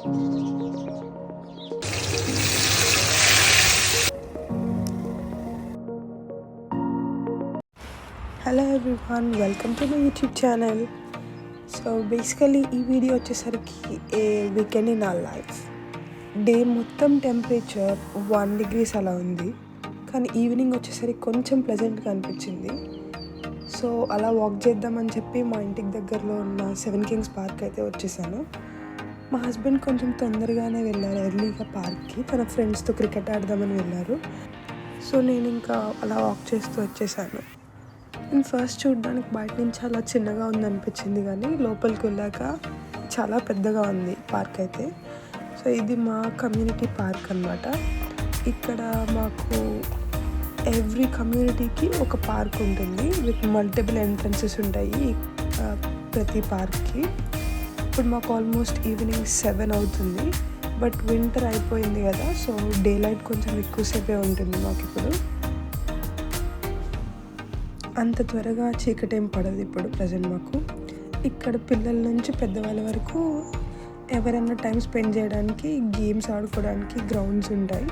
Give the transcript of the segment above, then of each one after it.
Hello everyone, welcome to my YouTube channel. So basically ఈ video వచ్చేసరికి a weekend in our life. Day మొత్తం temperature 1 degrees అలా ఉంది, కానీ ఈవినింగ్ వచ్చేసరికి కొంచెం ప్లెజెంట్గా అనిపించింది. సో అలా వాక్ చేద్దామని చెప్పి మా ఇంటికి దగ్గరలో ఉన్న 7 Kings పార్క్ అయితే వచ్చేసాను. మా హస్బెండ్ కొంచెం తొందరగానే వెళ్ళారు, ఎర్లీగా పార్క్కి. తన ఫ్రెండ్స్తో క్రికెట్ ఆడదామని వెళ్ళారు. సో నేను ఇంకా అలా వాక్ చేస్తూ వచ్చేసాను. నేను ఫస్ట్ చూడడానికి బయట నుంచి చాలా చిన్నగా ఉందనిపించింది, కానీ లోపలికి వెళ్ళాక చాలా పెద్దగా ఉంది పార్క్ అయితే. సో ఇది మా కమ్యూనిటీ పార్క్ అన్నమాట. ఇక్కడ మాకు ఎవ్రీ కమ్యూనిటీకి ఒక పార్క్ ఉంటుంది విత్ మల్టిపుల్ ఎంట్రన్సెస్ ఉంటాయి ప్రతి పార్క్కి. ఇప్పుడు మాకు ఆల్మోస్ట్ ఈవినింగ్ 7 అవుతుంది, బట్ వింటర్ అయిపోయింది కదా, సో డే లైట్ కొంచెం ఎక్కువసేపే ఉంటుంది మాకు. ఇప్పుడు అంత త్వరగా చీకటేం పడదు ఇప్పుడు ప్రజెంట్ మాకు. ఇక్కడ పిల్లల నుంచి పెద్దవాళ్ళ వరకు ఎవరైనా టైం స్పెండ్ చేయడానికి, గేమ్స్ ఆడుకోవడానికి గ్రౌండ్స్ ఉంటాయి.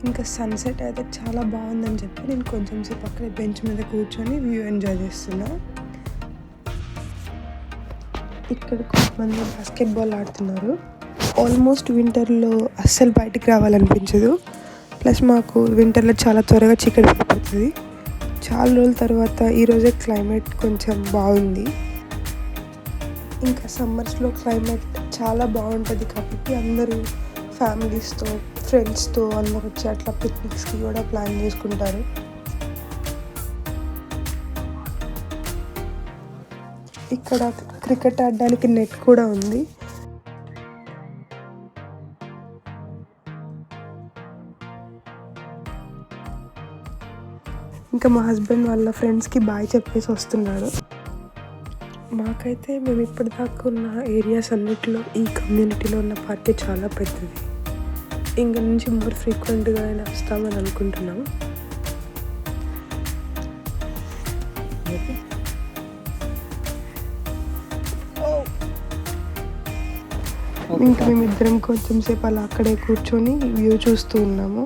ఇంకా సన్సెట్ అయితే చాలా బాగుందని చెప్పి నేను కొంచెం సేపు అక్కడ బెంచ్ మీద కూర్చొని వ్యూ ఎంజాయ్ చేస్తున్నా. ఇక్కడ కొంతమంది బాస్కెట్బాల్ ఆడుతున్నారు. ఆల్మోస్ట్ వింటర్లో అస్సలు బయటికి రావాలనిపించదు. ప్లస్ మాకు వింటర్లో చాలా త్వరగా చీకటి పడిపోతుంది. చాలా రోజుల తర్వాత ఈరోజే క్లైమేట్ కొంచెం బాగుంది. ఇంకా సమ్మర్స్లో క్లైమేట్ చాలా బాగుంటుంది కాబట్టి అందరూ ఫ్యామిలీస్తో, ఫ్రెండ్స్తో అందరూ వచ్చి అట్లా పిక్నిక్స్కి కూడా ప్లాన్ చేసుకుంటారు. ఇక్కడ క్రికెట్ ఆడడానికి నెట్ కూడా ఉంది. ఇంకా మా హస్బెండ్ వాళ్ళ ఫ్రెండ్స్కి బాయ్ చెప్పేసి వస్తున్నాడు. మాకైతే మేము ఇప్పటిదాకా ఉన్న ఏరియాస్ అన్నిటిలో ఈ కమ్యూనిటీలో ఉన్న పార్కే చాలా పెద్దది. ఇంక నుంచి మోర్ ఫ్రీక్వెంట్గా అయినా వస్తామని అనుకుంటున్నాము. ఇంకా మేమిద్దరం కొంచెం సేపు అలా అక్కడే కూర్చొని వ్యూ చూస్తూ ఉన్నాము.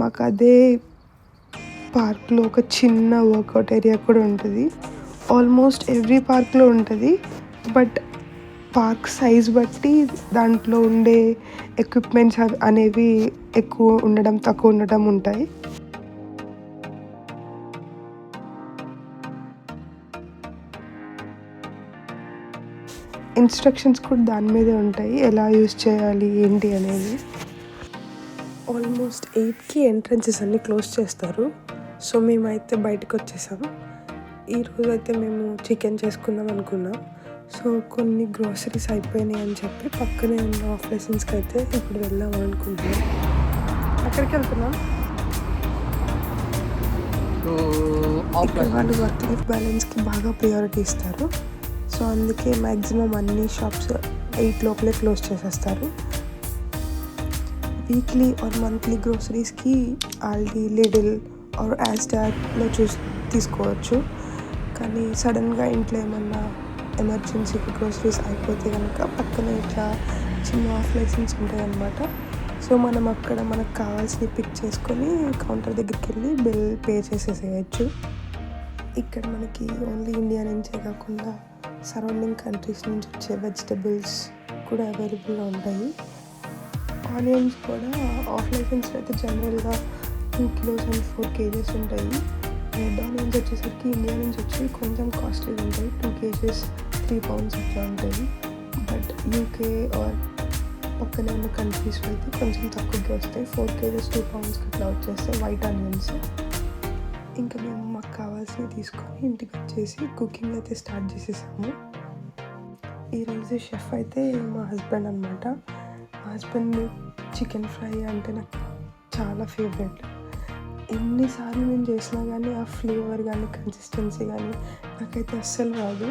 మాకు అదే పార్క్లో ఒక చిన్న వర్కౌట్ ఏరియా కూడా ఉంటుంది. ఆల్మోస్ట్ ఎవ్రీ పార్క్లో ఉంటుంది, బట్ పార్క్ సైజ్ బట్టి దాంట్లో ఉండే ఎక్విప్మెంట్స్ అనేవి ఎక్కువ ఉండడం, తక్కువ ఉండడం ఉంటాయి. ఇన్స్ట్రక్షన్స్ కూడా దాని మీదే ఉంటాయి, ఎలా యూజ్ చేయాలి ఏంటి అనేది. ఆల్మోస్ట్ 8కి ఎంట్రన్సెస్ అన్నీ క్లోజ్ చేస్తారు. సో మేమైతే బయటకు వచ్చేసాము. ఈరోజు అయితే మేము చికెన్ చేసుకుందాం అనుకున్నాం. సో కొన్ని గ్రోసరీస్ అయిపోయినాయి అని చెప్పి పక్కనే ఉన్న ఆఫ్ లైసెన్స్కి అయితే ఇప్పుడు వెళ్దాం అనుకుంటున్నాం. అక్కడికి వెళ్తున్నాం. ఇక్కడ వాళ్ళు వర్క్ లైఫ్ బ్యాలెన్స్కి బాగా ప్రియారిటీ ఇస్తారు. సో అందుకే మ్యాక్సిమం అన్ని షాప్స్ 8 లోపలే క్లోజ్ చేసేస్తారు. వీక్లీ ఆర్ మంత్లీ గ్రోసరీస్కి ఆల్డీ, లిడిల్ ఆర్ యాస్డాట్లో తీసుకోవచ్చు. కానీ సడన్గా ఇంట్లో ఏమన్నా ఎమర్జెన్సీకి గ్రోసరీస్ అయిపోతే కనుక పక్కనే ఇట్లా చిన్న ఆఫ్ లైసెన్స్ ఉంటాయి అన్నమాట. సో మనం అక్కడ మనకు కావాల్సినవి పిక్ చేసుకొని కౌంటర్ దగ్గరికి వెళ్ళి బిల్ పే చేసేసేయచ్చు. ఇక్కడ మనకి ఓన్లీ ఇండియా నుంచే కాకుండా సరౌండింగ్ కంట్రీస్ నుంచి వచ్చే వెజిటబుల్స్ కూడా అవైలబుల్గా ఉంటాయి. ఆనియన్స్ కూడా ఆఫ్ లైసెన్స్ అయితే జనరల్గా 2 kilos and 4 kgs ఉంటాయి. రెడ్ ఆనియన్స్ వచ్చేసరికి ఇండియా నుంచి వచ్చి కొంచెం కాస్ట్లీ ఉంటాయి. 2 kgs 3 pounds అట్లా ఉంటాయి. బట్ యూకే ఆర్ పక్కనే ఉన్న కంట్రీస్లో అయితే కొంచెం తక్కువగా వస్తాయి. 4 kgs 2 pounds అట్లా వచ్చేస్తాయి వైట్ ఆనియన్స్. ఇంకా మేము మాకు కావాల్సినవి తీసుకొని ఇంటికి వచ్చేసి కుకింగ్ అయితే స్టార్ట్ చేసేసాము. ఈరోజు షెఫ్ అయితే మా హస్బెండ్ అనమాట. మా హస్బెండ్ చికెన్ ఫ్రై అంటే నాకు చాలా ఫేవరెట్. ఎన్నిసార్లు నేను చేసినా కానీ ఆ ఫ్లేవర్ కానీ కన్సిస్టెన్సీ కానీ నాకైతే అస్సలు రాదు.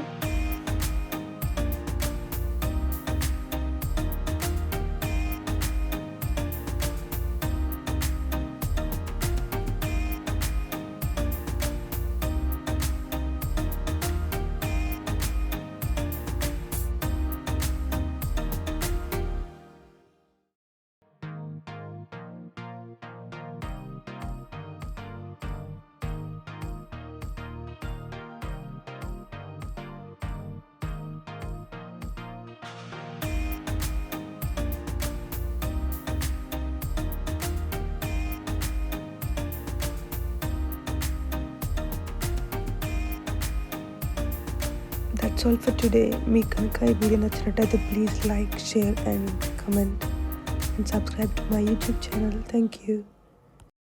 That's all for today. మీకు కనుక ఈ వీడియో నచ్చినట్టయితే please like, share and comment and subscribe to my YouTube channel. Thank you.